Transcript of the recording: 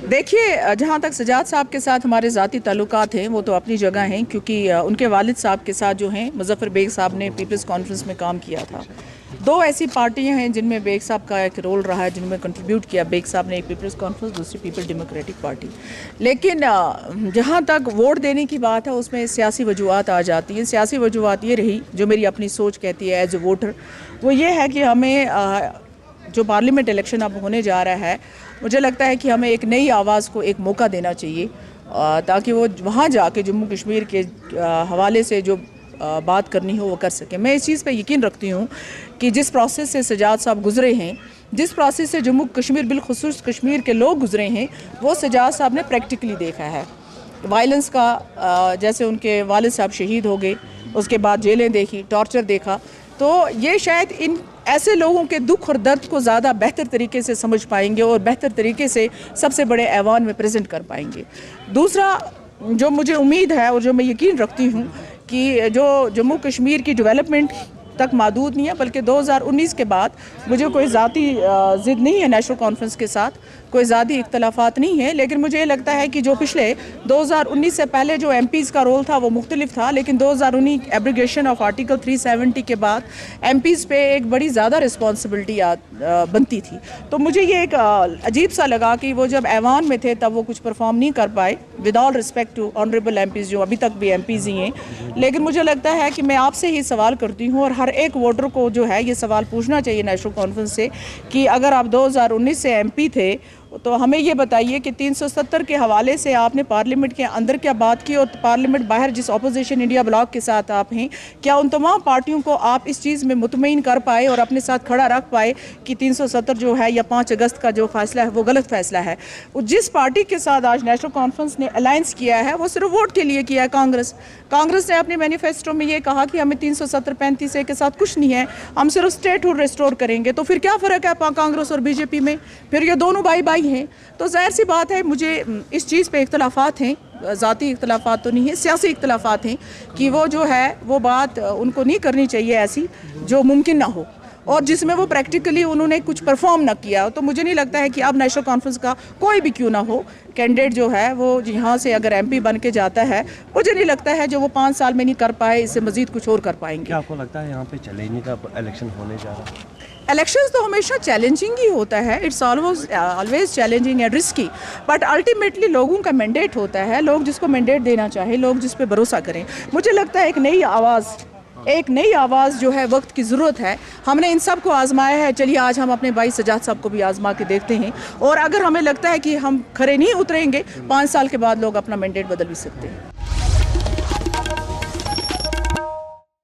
देखिए, जहाँ तक सजाद साहब के साथ हमारे ज़ाती ताल्लुकात हैं वो तो अपनी जगह हैं, क्योंकि उनके वालिद साहब के साथ जो हैं मुज़फ़्फ़र बेग साहब ने पीपल्स कॉन्फ्रेंस में काम किया था। दो ऐसी पार्टियां हैं जिनमें बेग साहब का एक रोल रहा है, जिनमें कंट्रीब्यूट किया। बेग साहब ने एक पीपल्स कॉन्फ्रेंस, दूसरी पीपल डेमोक्रेटिक पार्टी। लेकिन जहाँ तक वोट देने की बात है उसमें सियासी वजूहत आ जाती हैं। सियासी वजूहत ये रही, जो मेरी अपनी सोच कहती है एज ए वोटर, वो ये है कि हमें जो पार्लियामेंट इलेक्शन अब होने जा रहा है, मुझे लगता है कि हमें एक नई आवाज़ को एक मौका देना चाहिए, ताकि वो वहाँ जाके जम्मू कश्मीर के हवाले से जो बात करनी हो वो कर सके। मैं इस चीज़ पे यकीन रखती हूँ कि जिस प्रोसेस से सजाद साहब गुजरे हैं, जिस प्रोसेस से जम्मू कश्मीर बिलखुसूस कश्मीर के लोग गुजरे हैं, वो सजाद साहब ने प्रैक्टिकली देखा है। वायलेंस का, जैसे उनके वालिद साहब शहीद हो गए, उसके बाद जेलें देखी, टॉर्चर देखा, तो ये शायद इन ऐसे लोगों के दुख और दर्द को ज़्यादा बेहतर तरीके से समझ पाएंगे और बेहतर तरीके से सबसे बड़े ऐवान में प्रेजेंट कर पाएंगे। दूसरा, जो मुझे उम्मीद है और जो मैं यकीन रखती हूँ कि जो जम्मू कश्मीर की डेवलपमेंट तक महदूद नहीं है, बल्कि 2019 के बाद मुझे कोई ज़ाती ज़िद नहीं है नेशनल कॉन्फ्रेंस के साथ, कोई ज़ाती इख्तलाफात नहीं है। लेकिन मुझे ये लगता है कि जो पिछले 2019 से पहले जो MPs का रोल था वो मुख्तलिफ था, लेकिन 2019 एब्रिगेशन ऑफ आर्टिकल 370 के बाद MPs पे एक बड़ी ज़्यादा रिस्पॉन्सिबिलिटी बनती थी। तो मुझे ये एक अजीब सा लगा कि वो जब ऐवान में थे तब वो कुछ परफॉर्म नहीं कर पाए, with all respect to honourable MPs जो अभी तक भी MPs ही हैं। लेकिन मुझे लगता है कि मैं आपसे ही सवाल करती हूँ, और हर एक वोटर को जो है ये सवाल पूछना चाहिए नेशनल कॉन्फ्रेंस से, कि अगर आप 2019 से MP थे तो हमें ये बताइए कि 370 के हवाले से आपने पार्लियामेंट के अंदर क्या बात की, और पार्लियामेंट बाहर जिस अपोजिशन इंडिया ब्लॉक के साथ आप हैं, क्या उन तमाम पार्टियों को आप इस चीज़ में मुतमईन कर पाए और अपने साथ खड़ा रख पाए कि 370 जो है या 5 अगस्त का जो फैसला है वो गलत फैसला है। जिस पार्टी के साथ आज नेशनल कॉन्फ्रेंस ने अलायंस किया है वो सिर्फ वोट के लिए किया है। कांग्रेस ने अपने मैनिफेस्टो में ये कहा कि हमें 370-35 के साथ कुछ नहीं है, हम सिर्फ स्टेटहुड रिस्टोर करेंगे। तो फिर क्या फ़र्क है कांग्रेस और BJP में? फिर ये दोनों भाई हैं। तो ज़ाहिर सी बात है, मुझे इस चीज़ पे इख्तलाफात हैं, ज़ाती इख्तलाफात तो नहीं है, सियासी इख्तलाफात हैं कि वो जो है वो बात उनको नहीं करनी चाहिए ऐसी जो मुमकिन ना हो, और जिसमें वो प्रैक्टिकली उन्होंने कुछ परफॉर्म ना किया। तो मुझे नहीं लगता है कि अब नेशनल कॉन्फ्रेंस का कोई भी क्यों ना हो कैंडिडेट जो है वो यहाँ से अगर MP बन के जाता है, मुझे नहीं लगता है जो वो 5 साल में नहीं कर पाए इससे मज़ीद कुछ और कर पाएंगे। क्या आपको लगता है यहाँ पे चैलेंजिंग का इलेक्शन होने जा रहा है? इलेक्शंस तो हमेशा चैलेंजिंग ही होता है, it's always challenging and risky, but ultimately लोगों का मैंडेट होता है, लोग जिसको मैंडेट देना चाहे, लोग जिस पे भरोसा करें। मुझे लगता है एक नई आवाज़ जो है वक्त की ज़रूरत है। हमने इन सब को आजमाया है, चलिए आज हम अपने भाई सजाद साहब को भी आजमा के देखते हैं, और अगर हमें लगता है कि हम खरे नहीं उतरेंगे, 5 साल के बाद लोग अपना मैंडेट बदल भी सकते हैं।